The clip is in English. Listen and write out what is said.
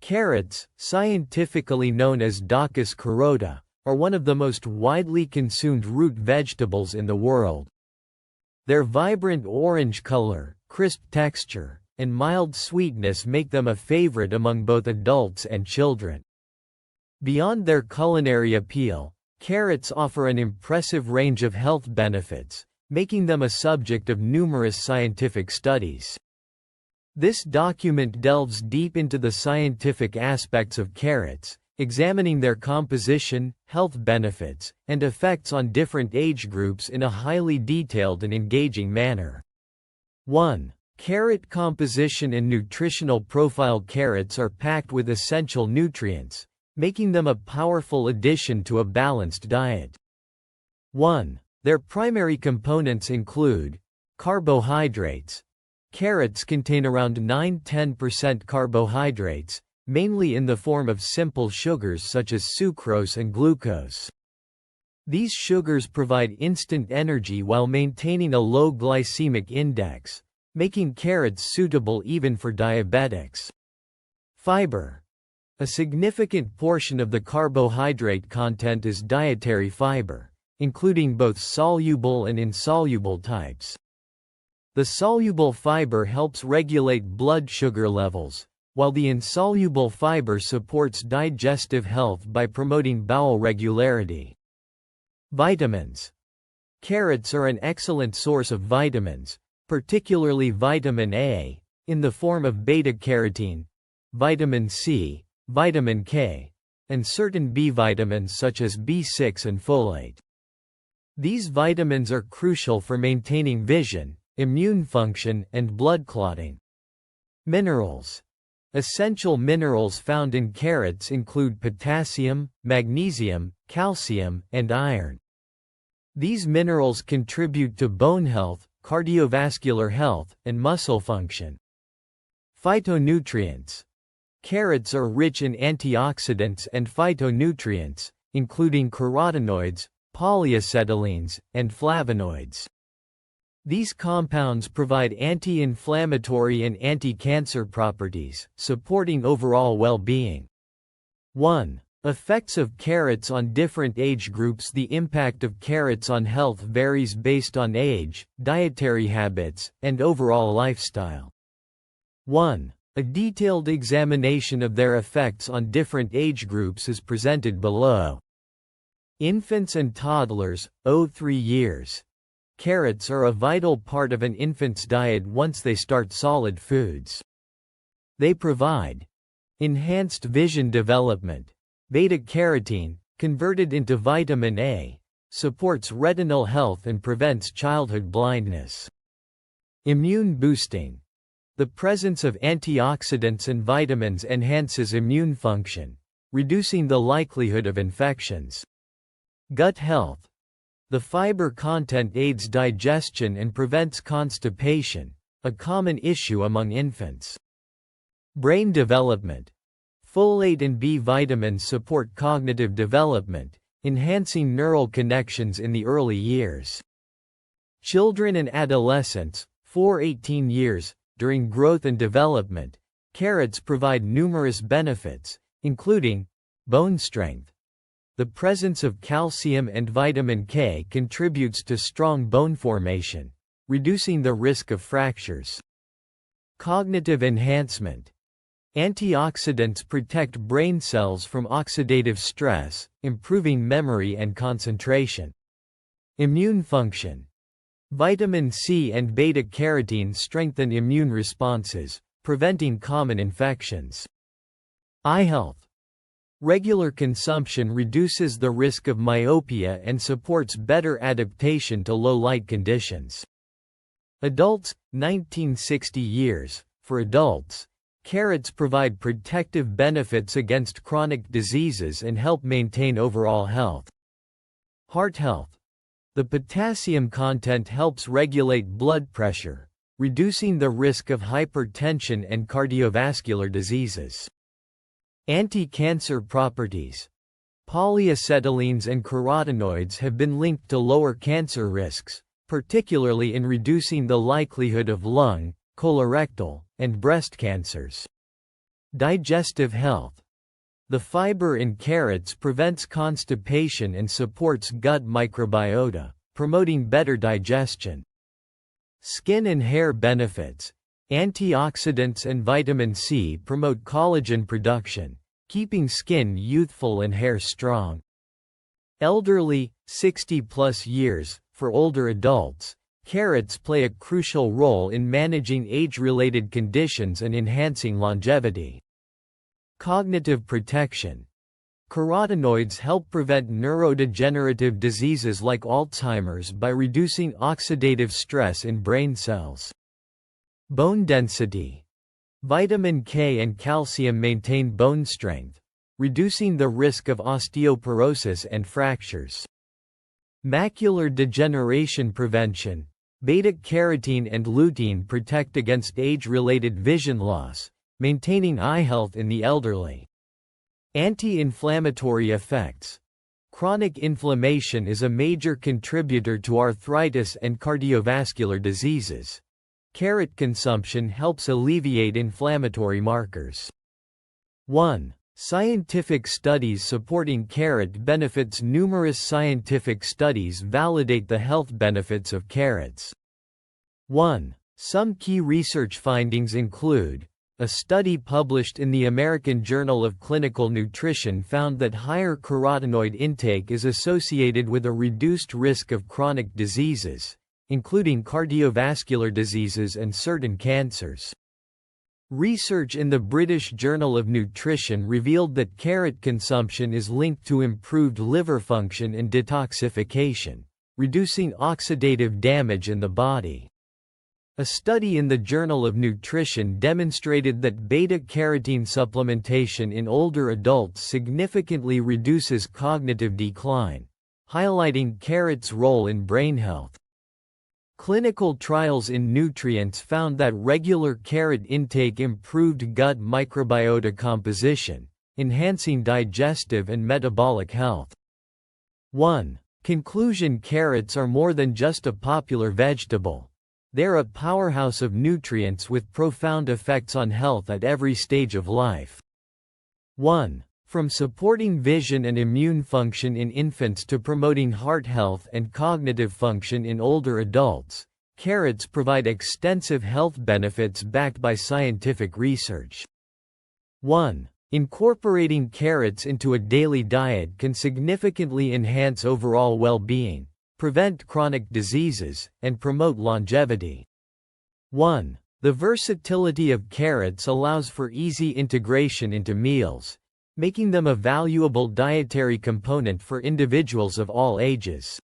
Carrots, scientifically known as Daucus carota, are one of the most widely consumed root vegetables in the world. Their vibrant orange color, crisp texture, and mild sweetness make them a favorite among both adults and children. Beyond their culinary appeal, carrots offer an impressive range of health benefits, making them a subject of numerous scientific studies. This document delves deep into the scientific aspects of carrots, examining their composition, health benefits, and effects on different age groups in a highly detailed and engaging manner. 1. Carrot composition and nutritional profile. Carrots are packed with essential nutrients, making them a powerful addition to a balanced diet. 1. Their primary components include carbohydrates. Carrots contain around 9–10% carbohydrates, mainly in the form of simple sugars such as sucrose and glucose. These sugars provide instant energy while maintaining a low glycemic index, making carrots suitable even for diabetics. Fiber. A significant portion of the carbohydrate content is dietary fiber, including both soluble and insoluble types. The soluble fiber helps regulate blood sugar levels, while the insoluble fiber supports digestive health by promoting bowel regularity. Vitamins. Carrots are an excellent source of vitamins, particularly vitamin A, in the form of beta-carotene, vitamin C, vitamin K, and certain B vitamins such as B6 and folate. These vitamins are crucial for maintaining vision, immune function, and blood clotting. Minerals. Essential minerals found in carrots include potassium, magnesium, calcium, and iron. These minerals contribute to bone health, cardiovascular health, and muscle function. Phytonutrients. Carrots are rich in antioxidants and phytonutrients, including carotenoids, polyacetylenes, and flavonoids. These compounds provide anti-inflammatory and anti-cancer properties, supporting overall well-being. 1. Effects of carrots on different age groups. The impact of carrots on health varies based on age, dietary habits, and overall lifestyle. 1. A detailed examination of their effects on different age groups is presented below. Infants and toddlers, 0–3 years. Carrots are a vital part of an infant's diet once they start solid foods. They provide enhanced vision development. Beta-carotene, converted into vitamin A, supports retinal health and prevents childhood blindness. Immune boosting. The presence of antioxidants and vitamins enhances immune function, reducing the likelihood of infections. Gut health. The fiber content aids digestion and prevents constipation, a common issue among infants. Brain development. Folate and B vitamins support cognitive development, enhancing neural connections in the early years. Children and adolescents, 4–18 years, during growth and development, carrots provide numerous benefits, including bone strength. The presence of calcium and vitamin K contributes to strong bone formation, reducing the risk of fractures. Cognitive enhancement. Antioxidants protect brain cells from oxidative stress, improving memory and concentration. Immune function. Vitamin C and beta-carotene strengthen immune responses, preventing common infections. Eye health. Regular consumption reduces the risk of myopia and supports better adaptation to low light conditions. Adults, 19–60 years. For adults, carrots provide protective benefits against chronic diseases and help maintain overall health. Heart health. The potassium content helps regulate blood pressure, reducing the risk of hypertension and cardiovascular diseases. Anti-cancer properties. Polyacetylenes and carotenoids have been linked to lower cancer risks, particularly in reducing the likelihood of lung, colorectal, and breast cancers. Digestive health. The fiber in carrots prevents constipation and supports gut microbiota, promoting better digestion. Skin and hair benefits. Antioxidants and vitamin C promote collagen production, keeping skin youthful and hair strong. Elderly, 60+ years. For older adults, carrots play a crucial role in managing age-related conditions and enhancing longevity. Cognitive protection. Carotenoids help prevent neurodegenerative diseases like Alzheimer's by reducing oxidative stress in brain cells. Bone density. Vitamin K and calcium maintain bone strength, reducing the risk of osteoporosis and fractures. Macular degeneration prevention. Beta-carotene and lutein protect against age-related vision loss, maintaining eye health in the elderly. Anti-inflammatory effects. Chronic inflammation is a major contributor to arthritis and cardiovascular diseases. Carrot consumption helps alleviate inflammatory markers. 1. Scientific studies supporting carrot benefits. Numerous scientific studies validate the health benefits of carrots. 1. Some key research findings include: a study published in the American Journal of Clinical Nutrition found that higher carotenoid intake is associated with a reduced risk of chronic diseases, including cardiovascular diseases and certain cancers. Research in the British Journal of Nutrition revealed that carrot consumption is linked to improved liver function and detoxification, reducing oxidative damage in the body. A study in the Journal of Nutrition demonstrated that beta-carotene supplementation in older adults significantly reduces cognitive decline, highlighting carrots' role in brain health. Clinical trials in nutrients found that regular carrot intake improved gut microbiota composition, enhancing digestive and metabolic health. 1. Conclusion: carrots are more than just a popular vegetable. They're a powerhouse of nutrients with profound effects on health at every stage of life. 1. From supporting vision and immune function in infants to promoting heart health and cognitive function in older adults, carrots provide extensive health benefits backed by scientific research. 1. Incorporating carrots into a daily diet can significantly enhance overall well-being, prevent chronic diseases, and promote longevity. 1. The versatility of carrots allows for easy integration into meals, making them a valuable dietary component for individuals of all ages.